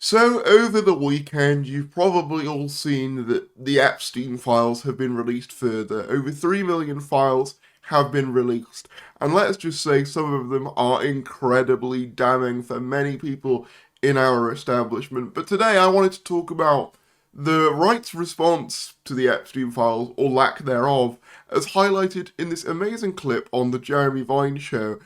So, over the weekend, you've probably all seen that the Epstein files have been released further. Over 3 million files have been released. And let's just say some of them are incredibly damning for many people in our establishment. But today I wanted to talk about the right's response to the Epstein files, or lack thereof, as highlighted in this amazing clip on the Jeremy Vine show,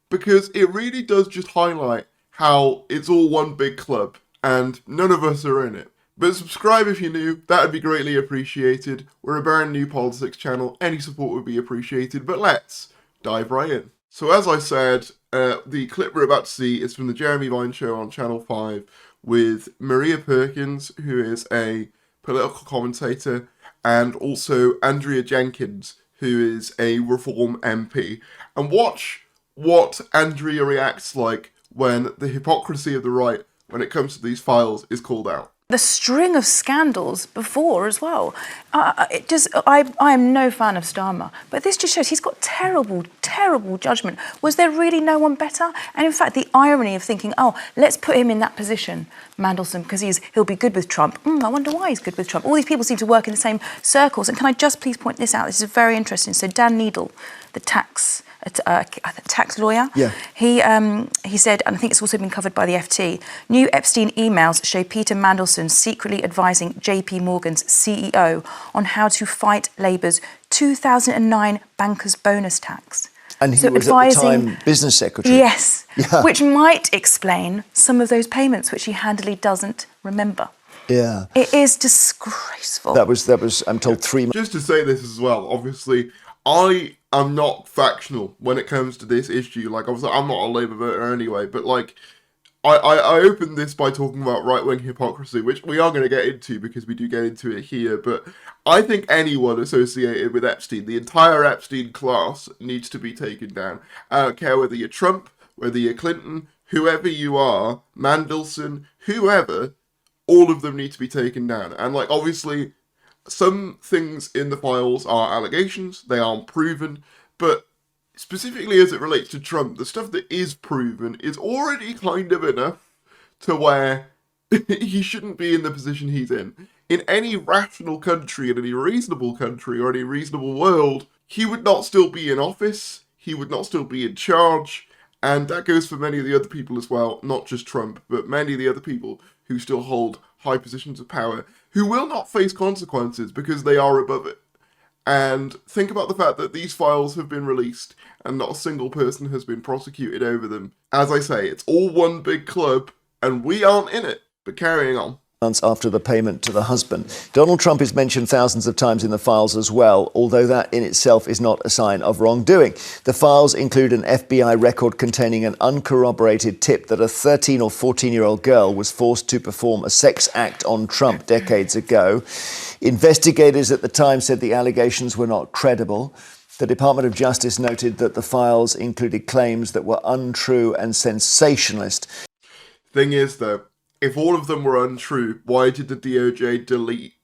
because it really does just highlight how it's all one big club and none of us are in it. But subscribe if you're new, that would be greatly appreciated. We're a brand new politics channel, any support would be appreciated, but let's dive right in. So as I said, the clip we're about to see is from the Jeremy Vine show on Channel 5 with Maria Perkins, who is a political commentator, and also Andrea Jenkins, who is a Reform MP. And watch what Andrea reacts like when the hypocrisy of the right when it comes to these files is called out. The string of scandals before as well. I am no fan of Starmer, but this just shows he's got terrible, terrible judgment. Was there really no one better? And in fact, the irony of thinking, oh, let's put him in that position, Mandelson, because he'll be good with Trump. I wonder why he's good with Trump. All these people seem to work in the same circles. And can I just please point this out? This is very interesting. So Dan Needle, the tax lawyer. Yeah. He said, and I think it's also been covered by the FT, new Epstein emails show Peter Mandelson secretly advising JP Morgan's CEO on how to fight Labour's 2009 bankers' bonus tax. And he was at the time business secretary. Yes, yeah. Which might explain some of those payments which he handily doesn't remember. Yeah. It is disgraceful. That was I'm told 3 months. Just to say this as well, obviously, I am not factional when it comes to this issue. Like, obviously, I'm not a Labour voter anyway, but, like, I opened this by talking about right-wing hypocrisy, which we are going to get into because we do get into it here, but I think anyone associated with Epstein, the entire Epstein class, needs to be taken down. I don't care whether you're Trump, whether you're Clinton, whoever you are, Mandelson, whoever, all of them need to be taken down. And, like, obviously, some things in the files are allegations, they aren't proven, but specifically as it relates to Trump, the stuff that is proven is already kind of enough to where he shouldn't be in the position he's in. In any rational country, in any reasonable country, or any reasonable world, he would not still be in office, he would not still be in charge, and that goes for many of the other people as well, not just Trump, but many of the other people who still hold high positions of power, who will not face consequences because they are above it. And think about the fact that these files have been released and not a single person has been prosecuted over them. As I say, it's all one big club and we aren't in it. But carrying on. Months after the payment to the husband. Donald Trump is mentioned thousands of times in the files as well, although that in itself is not a sign of wrongdoing. The files include an FBI record containing an uncorroborated tip that a 13 or 14-year-old girl was forced to perform a sex act on Trump decades ago. Investigators at the time said the allegations were not credible. The Department of Justice noted that the files included claims that were untrue and sensationalist. Thing is, though, if all of them were untrue, why did the DOJ delete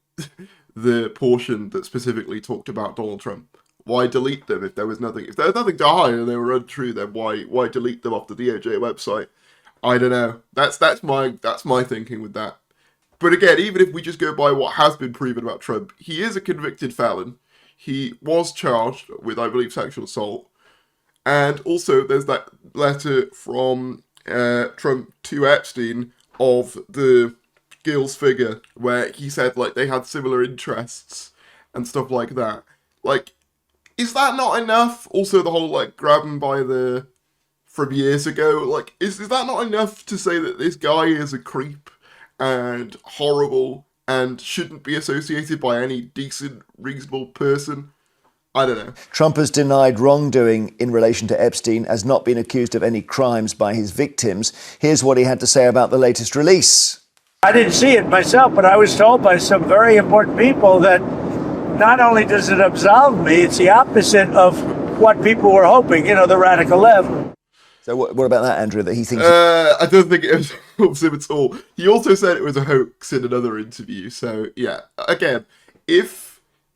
the portion that specifically talked about Donald Trump? Why delete them if there was nothing? If there was nothing to hide and they were untrue, then why delete them off the DOJ website? I don't know. That's my thinking with that. But again, even if we just go by what has been proven about Trump, he is a convicted felon. He was charged with, I believe, sexual assault. And also, there's that letter from Trump to Epstein of the girl's figure, where he said, like, they had similar interests and stuff like that. Like, is that not enough? Also, the whole, like, grab him by the... from years ago, like, is that not enough to say that this guy is a creep and horrible and shouldn't be associated by any decent, reasonable person? I don't know. Trump has denied wrongdoing in relation to Epstein, has not been accused of any crimes by his victims. Here's what he had to say about the latest release. I didn't see it myself, but I was told by some very important people that not only does it absolve me, it's the opposite of what people were hoping, the radical left. So what about that, Andrew, that he thinks... I don't think it was him at all. He also said it was a hoax in another interview. So, yeah, again, if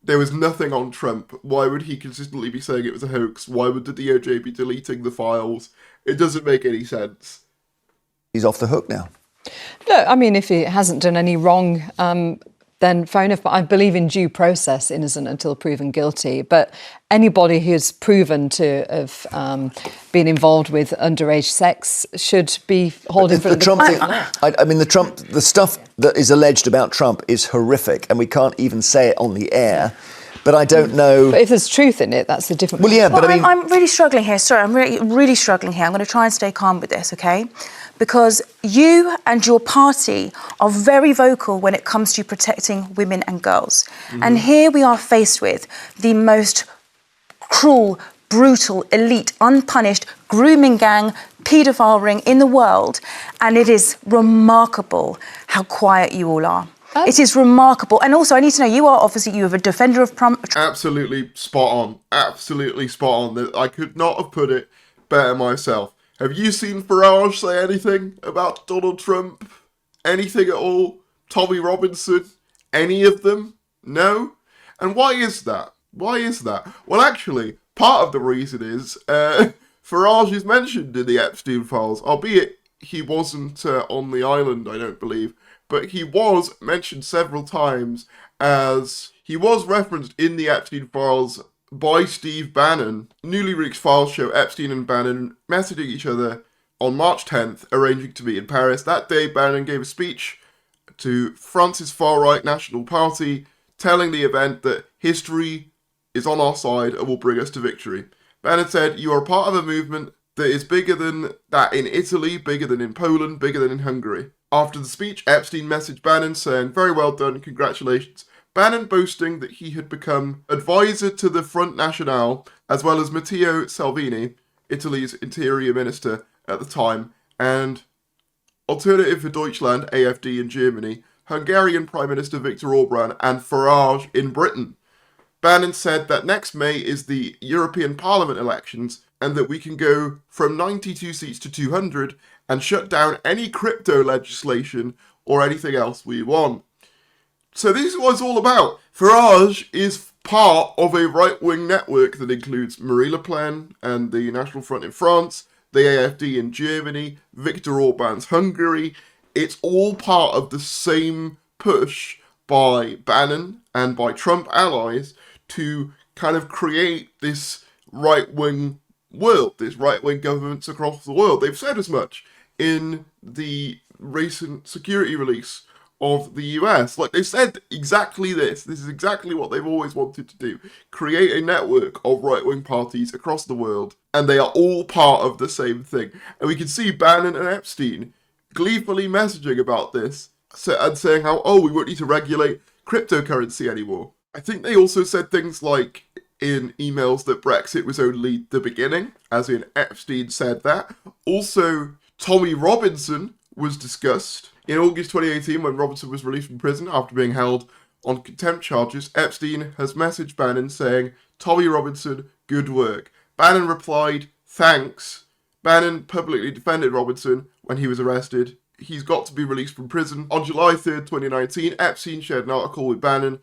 there was nothing on Trump, why would he consistently be saying it was a hoax? Why would the DOJ be deleting the files? It doesn't make any sense. He's off the hook now. No, I mean, if he hasn't done any wrong, then fair enough. But I believe in due process, innocent until proven guilty. But anybody who's proven to have been involved with underage sex should be hauled in front of the Trump thing, law. I mean, the stuff that is alleged about Trump is horrific, and we can't even say it on the air. But I don't know. But if there's truth in it, that's a different. Well, yeah, but I mean, I'm really struggling here. Sorry, I'm really struggling here. I'm going to try and stay calm with this, okay? Because you and your party are very vocal when it comes to protecting women and girls. And here we are faced with the most cruel, brutal, elite, unpunished grooming gang, paedophile ring in the world. And it is remarkable how quiet you all are. Oh. It is remarkable. And also, I need to know, you are a defender of Trump. Absolutely spot on. Absolutely spot on. I could not have put it better myself. Have you seen Farage say anything about Donald Trump? Anything at all? Tommy Robinson? Any of them? No? And why is that? Why is that? Well, actually, part of the reason is Farage is mentioned in the Epstein files, albeit he wasn't on the island, I don't believe, but he was mentioned several times as he was referenced in the Epstein files by Steve Bannon. Newly released files show Epstein and Bannon messaging each other on March 10th, arranging to meet in Paris. That day, Bannon gave a speech to France's far-right National Party, telling the event that history is on our side and will bring us to victory. Bannon said, "You are part of a movement that is bigger than that in Italy, bigger than in Poland, bigger than in Hungary." After the speech, Epstein messaged Bannon saying, "Very well done, congratulations." Bannon boasting that he had become advisor to the Front National, as well as Matteo Salvini, Italy's interior minister at the time, and Alternative for Deutschland, AfD in Germany, Hungarian Prime Minister Viktor Orban, and Farage in Britain. Bannon said that next May is the European Parliament elections, and that we can go from 92 seats to 200 and shut down any crypto legislation or anything else we want. So this is what it's all about. Farage is part of a right-wing network that includes Marie Le Pen and the National Front in France, the AfD in Germany, Viktor Orban's Hungary. It's all part of the same push by Bannon and by Trump allies to kind of create this right-wing world, this right-wing governments across the world. They've said as much in the recent security release of the US. Like, they said exactly this. This is exactly what they've always wanted to do. Create a network of right-wing parties across the world, and they are all part of the same thing. And we can see Bannon and Epstein gleefully messaging about this and saying how, oh, we won't need to regulate cryptocurrency anymore. I think they also said things like in emails that Brexit was only the beginning, as in Epstein said that. Also, Tommy Robinson was discussed. In August 2018, when Robinson was released from prison after being held on contempt charges, Epstein has messaged Bannon saying, "Tommy Robinson, good work." Bannon replied, "Thanks." Bannon publicly defended Robinson when he was arrested. He's got to be released from prison. On July 3rd, 2019, Epstein shared an article with Bannon,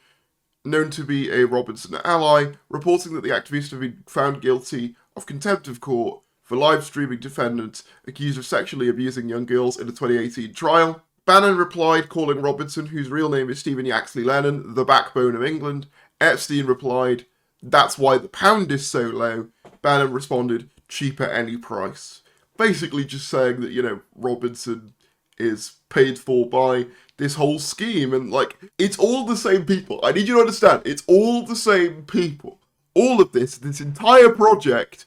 known to be a Robinson ally, reporting that the activist had been found guilty of contempt of court for live streaming defendants accused of sexually abusing young girls in a 2018 trial. Bannon replied, calling Robinson, whose real name is Stephen Yaxley Lennon, the backbone of England. Epstein replied, "That's why the pound is so low." Bannon responded, "Cheap at any price." Basically just saying that, you know, Robinson is paid for by this whole scheme, and like, it's all the same people. I need you to understand, it's all the same people. All of this entire project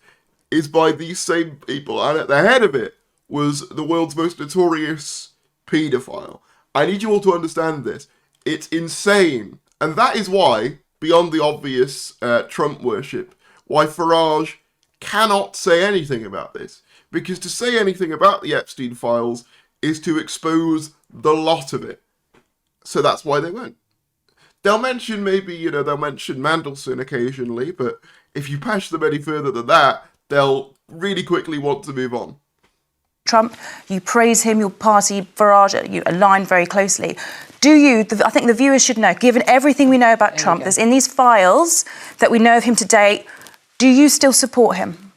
is by these same people, and at the head of it was the world's most notorious paedophile. I need you all to understand this. It's insane. And that is why, beyond the obvious Trump worship, why Farage cannot say anything about this. Because to say anything about the Epstein files is to expose the lot of it. So that's why they won't. They'll mention they'll mention Mandelson occasionally, but if you push them any further than that, they'll really quickly want to move on. Trump, you praise him, your party, Farage, you align very closely. Do you, I think the viewers should know, given everything we know about Trump, that's in these files that we know of him to date, do you still support him?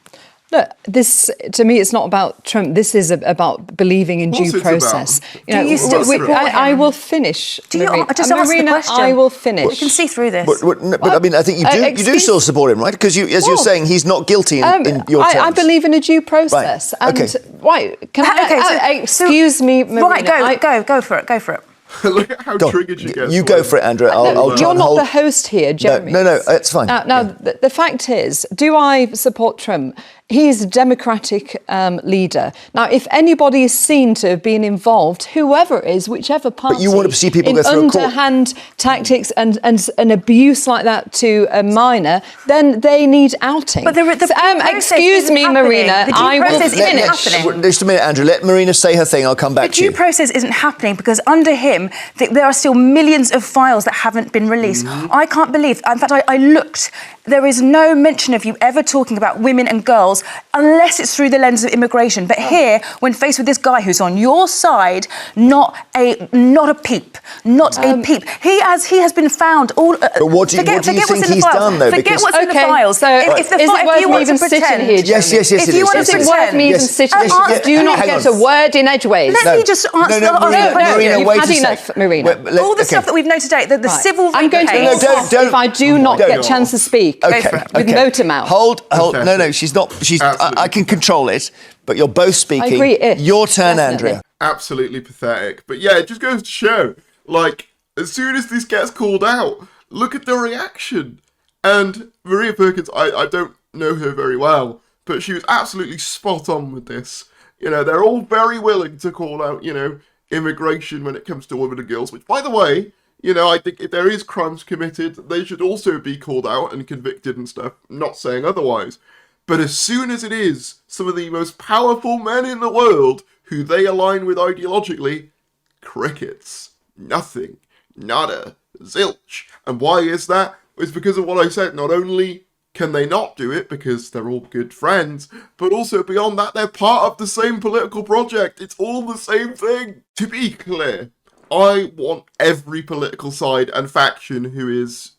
Look, this to me, it's not about Trump. This is about believing in due process. Do you still support I him? will finish. Do you Marina. just answer the question? I will finish. You can see through this. But I mean, I think you do still support him, right? Because as you're saying, he's not guilty in your terms. I believe in a due process. Right. And why? Can I? Excuse me, Marina. Right, go for it. Go for it. Look at how triggered you get. You go for it, Andrea. I'll try You're and not hold. the host here, Jeremy. No, it's fine. Now the fact is, do I support Trump? He is a democratic leader. Now, if anybody is seen to have been involved, whoever it is, whichever party, But you want to see people in go through a court. underhand tactics and an abuse like that to a minor, then they need outing. But the process excuse isn't me, happening. Marina. The due I will process isn't finish. happening. Just a minute, Andrew. Let Marina say her thing. I'll come back The to you. due process isn't happening because under him, there are still millions of files that haven't been released. I can't believe, in fact, I looked, there is no mention of you ever talking about women and girls unless it's through the lens of immigration. But here, when faced with this guy who's on your side, not a peep. He has been found all. But what do you think he's done, though? Forget what's in the Okay, files. so if is it worth me even sitting here, Yes, Jeremy? it If you is. want Yes, to it Is is. it worth me even Yes. sitting Yes, here? yes, Do not hang get on. a word in edgeways. Let me just answer. Marina, You've wait had a sec. enough, Marina. All the stuff that we've known today, the Right. civil I'm going to case. walk off if I do not get a chance to speak. Go for it. With motor mouth. Hold. Okay. No, she's not. I can control it, but you're both speaking. I agree. Your turn, Definitely. Andrea. Absolutely pathetic. But yeah, it just goes to show, like, as soon as this gets called out, look at the reaction. And Maria Perkins, I don't know her very well, but she was absolutely spot on with this. You know, they're all very willing to call out, immigration when it comes to women and girls, which, by the way, I think if there is crimes committed, they should also be called out and convicted and stuff. I'm not saying otherwise. But as soon as it is some of the most powerful men in the world who they align with ideologically, crickets. Nothing. Nada. Zilch. And why is that? It's because of what I said. Not only can they not do it because they're all good friends, but also beyond that, they're part of the same political project. It's all the same thing. To be clear, I want every political side and faction who is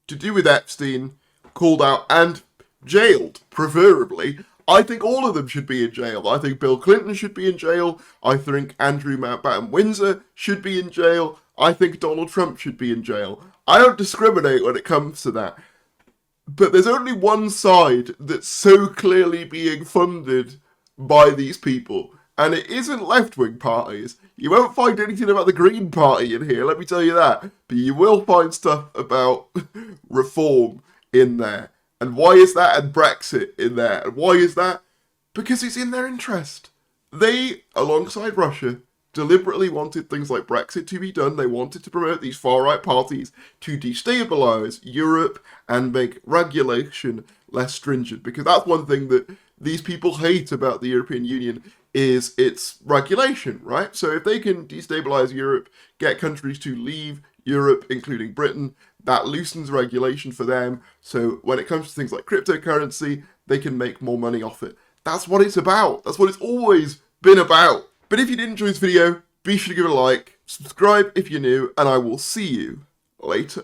to do with Epstein called out and jailed, preferably. I think all of them should be in jail. I think Bill Clinton should be in jail. I think Andrew Mountbatten Windsor should be in jail. I think Donald Trump should be in jail. I don't discriminate when it comes to that. But there's only one side that's so clearly being funded by these people. And it isn't left-wing parties. You won't find anything about the Green Party in here, let me tell you that. But you will find stuff about reform in there. And why is that? And Brexit in there. And why is that? Because it's in their interest. They, alongside Russia, deliberately wanted things like Brexit to be done. They wanted to promote these far-right parties to destabilise Europe and make regulation less stringent. Because that's one thing that these people hate about the European Union is its regulation, right? So if they can destabilise Europe, get countries to leave Europe, including Britain, that loosens regulation for them. So when it comes to things like cryptocurrency, they can make more money off it. That's what it's about. That's what it's always been about. But if you did enjoy this video, be sure to give it a like, subscribe if you're new, and I will see you later.